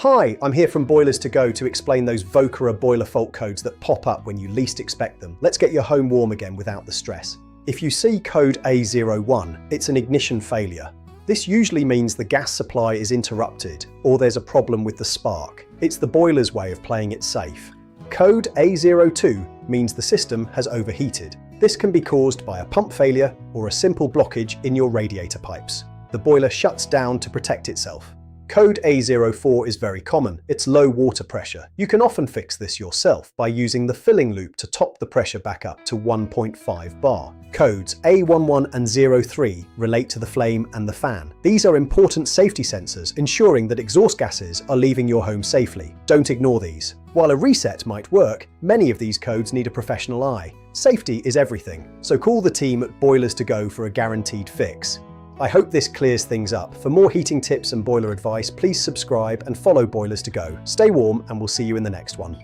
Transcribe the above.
Hi, I'm here from Boilers2Go to explain those Vokera boiler fault codes that pop up when you least expect them. Let's get your home warm again without the stress. If you see code A01, it's an ignition failure. This usually means the gas supply is interrupted or there's a problem with the spark. It's the boiler's way of playing it safe. Code A02 means the system has overheated. This can be caused by a pump failure or a simple blockage in your radiator pipes. The boiler shuts down to protect itself. Code A04 is very common. It's low water pressure. You can often fix this yourself by using the filling loop to top the pressure back up to 1.5 bar. Codes A11 and 03 relate to the flame and the fan. These are important safety sensors ensuring that exhaust gases are leaving your home safely. Don't ignore these. While a reset might work, many of these codes need a professional eye. Safety is everything, so call the team at Boilers2Go for a guaranteed fix. I hope this clears things up. For more heating tips and boiler advice, please subscribe and follow Boilers2Go. Stay warm and we'll see you in the next one.